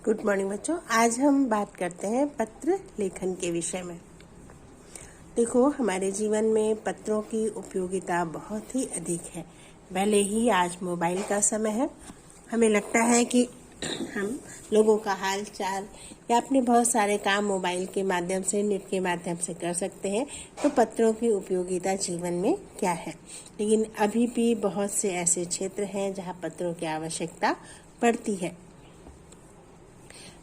Good morning बच्चों। आज हम बात करते हैं पत्र लेखन के विषय में। देखो, हमारे जीवन में पत्रों की उपयोगिता बहुत ही अधिक है। भले ही आज मोबाइल का समय है, हमें लगता है कि हम लोगों का हाल चाल या अपने बहुत सारे काम मोबाइल के माध्यम से, नेट के माध्यम से कर सकते हैं, तो पत्रों की उपयोगिता जीवन में क्या है। लेकिन अभी भी बहुत से ऐसे क्षेत्र हैं जहाँ पत्रों की आवश्यकता पड़ती है।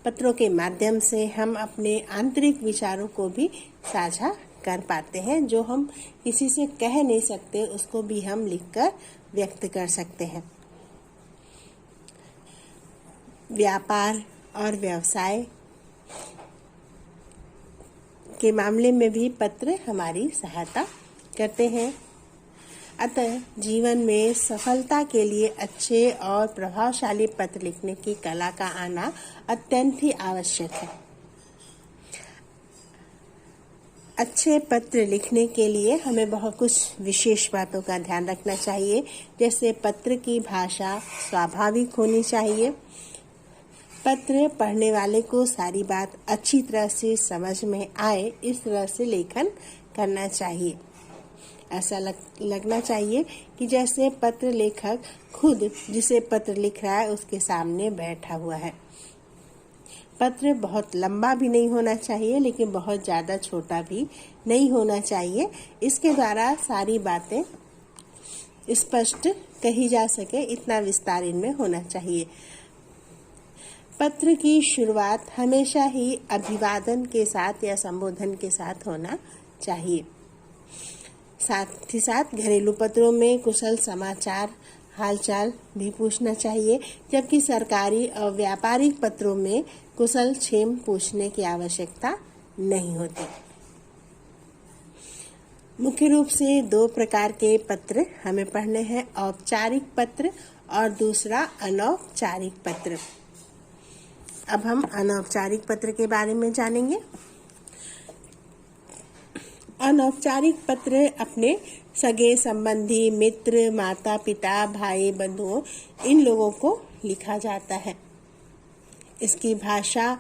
पत्रों के माध्यम से हम अपने आंतरिक विचारों को भी साझा कर पाते हैं। जो हम किसी से कह नहीं सकते, उसको भी हम लिखकर व्यक्त कर सकते हैं। व्यापार और व्यवसाय के मामले में भी पत्र हमारी सहायता करते हैं। अतः जीवन में सफलता के लिए अच्छे और प्रभावशाली पत्र लिखने की कला का आना अत्यंत ही आवश्यक है। अच्छे पत्र लिखने के लिए हमें बहुत कुछ विशेष बातों का ध्यान रखना चाहिए, जैसे पत्र की भाषा स्वाभाविक होनी चाहिए। पत्र पढ़ने वाले को सारी बात अच्छी तरह से समझ में आए, इस तरह से लेखन करना चाहिए। ऐसा लगना चाहिए कि जैसे पत्र लेखक खुद जिसे पत्र लिख रहा है उसके सामने बैठा हुआ है। पत्र बहुत लंबा भी नहीं होना चाहिए, लेकिन बहुत ज़्यादा छोटा भी नहीं होना चाहिए। इसके द्वारा सारी बातें स्पष्ट कही जा सके, इतना विस्तार इनमें होना चाहिए। पत्र की शुरुआत हमेशा ही अभिवादन के साथ या संबोधन के साथ होना चाहिए। साथ ही साथ घरेलू पत्रों में कुशल समाचार, हालचाल भी पूछना चाहिए, जबकि सरकारी और व्यापारिक पत्रों में कुशल क्षेम पूछने की आवश्यकता नहीं होती। मुख्य रूप से दो प्रकार के पत्र हमें पढ़ने हैं, औपचारिक पत्र और दूसरा अनौपचारिक पत्र। अब हम अनौपचारिक पत्र के बारे में जानेंगे। अनौपचारिक पत्र अपने सगे संबंधी, मित्र, माता पिता, भाई बंधुओं, इन लोगों को लिखा जाता है। इसकी भाषा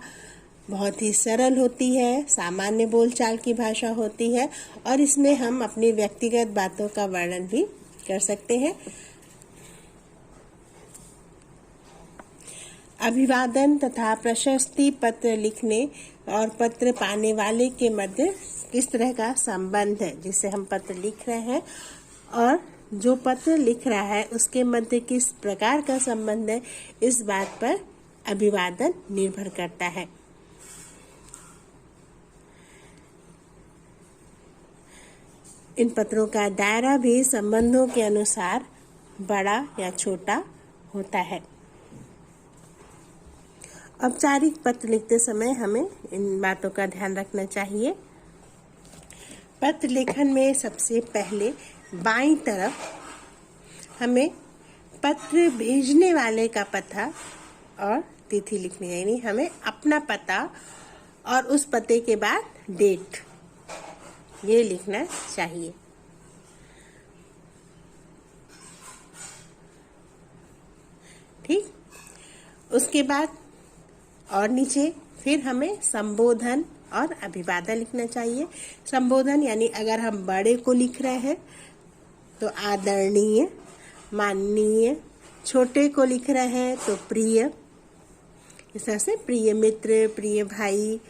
बहुत ही सरल होती है, सामान्य बोलचाल की भाषा होती है और इसमें हम अपनी व्यक्तिगत बातों का वर्णन भी कर सकते हैं। अभिवादन तथा प्रशस्ति पत्र लिखने और पत्र पाने वाले के मध्य किस तरह का संबंध है, जिससे हम पत्र लिख रहे हैं और जो पत्र लिख रहा है उसके मध्य किस प्रकार का संबंध है, इस बात पर अभिवादन निर्भर करता है। इन पत्रों का दायरा भी संबंधों के अनुसार बड़ा या छोटा होता है। औपचारिक पत्र लिखते समय हमें इन बातों का ध्यान रखना चाहिए। पत्र लेखन में सबसे पहले बाईं तरफ हमें पत्र भेजने वाले का पता और तिथि लिखनी है, यानी हमें अपना पता और उस पते के बाद डेट, ये लिखना चाहिए। ठीक, उसके बाद और नीचे फिर हमें संबोधन और अभिवादन लिखना चाहिए। संबोधन यानी अगर हम बड़े को लिख रहे हैं तो आदरणीय, माननीय, छोटे को लिख रहे हैं तो प्रिय, इस तरह से प्रिय मित्र, प्रिय भाई,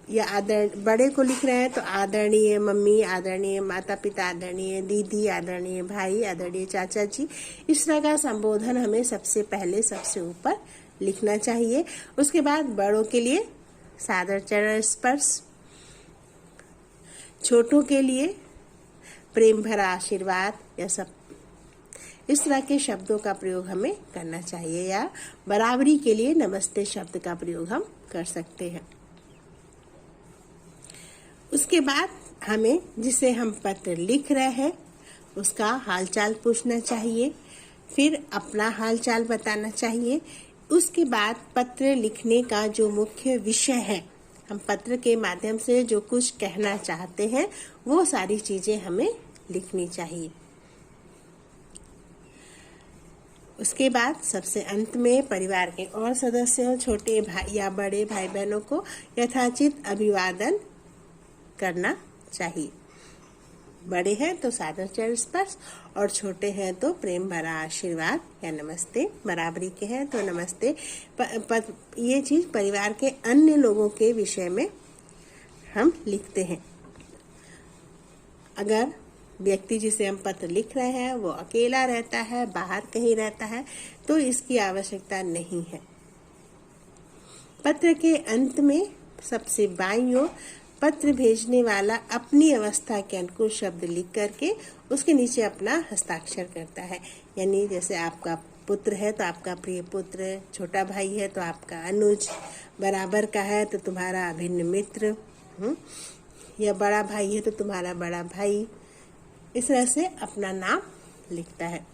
या बड़े को लिख रहे हैं तो आदरणीय मम्मी, आदरणीय माता पिता, आदरणीय दीदी, आदरणीय भाई, आदरणीय चाचा जी। इस तरह का संबोधन हमें सबसे पहले सबसे ऊपर लिखना चाहिए। उसके बाद बड़ों के लिए सादर चरण स्पर्श, छोटों के लिए प्रेम भरा आशीर्वाद, या सब इस तरह के शब्दों का प्रयोग हमें करना चाहिए, या बराबरी के लिए नमस्ते शब्द का प्रयोग हम कर सकते हैं। उसके बाद हमें जिसे हम पत्र लिख रहे हैं उसका हालचाल पूछना चाहिए, फिर अपना हालचाल बताना चाहिए। उसके बाद पत्र लिखने का जो मुख्य विषय है, हम पत्र के माध्यम से जो कुछ कहना चाहते हैं वो सारी चीजें हमें लिखनी चाहिए। उसके बाद सबसे अंत में परिवार के और सदस्यों, छोटे भाई या बड़े भाई बहनों को यथाचित अभिवादन करना चाहिए। बड़े हैं तो सादर चरण स्पर्श और छोटे हैं तो प्रेम भरा आशीर्वाद या नमस्ते। बराबरी के हैं तो नमस्ते। ये चीज परिवार के अन्य लोगों के विषय में हम लिखते हैं। अगर व्यक्ति जिसे हम पत्र लिख रहे हैं वो अकेला रहता है, बाहर कहीं रहता है, तो इसकी आवश्यकता नहीं है। पत्र के अंत में सबसे बाईं ओर पत्र भेजने वाला अपनी अवस्था के अनुकूल शब्द लिख करके उसके नीचे अपना हस्ताक्षर करता है। यानी जैसे आपका पुत्र है तो आपका प्रिय पुत्र, छोटा भाई है तो आपका अनुज, बराबर का है तो तुम्हारा अभिन्न मित्र, या बड़ा भाई है तो तुम्हारा बड़ा भाई। इस तरह से अपना नाम लिखता है।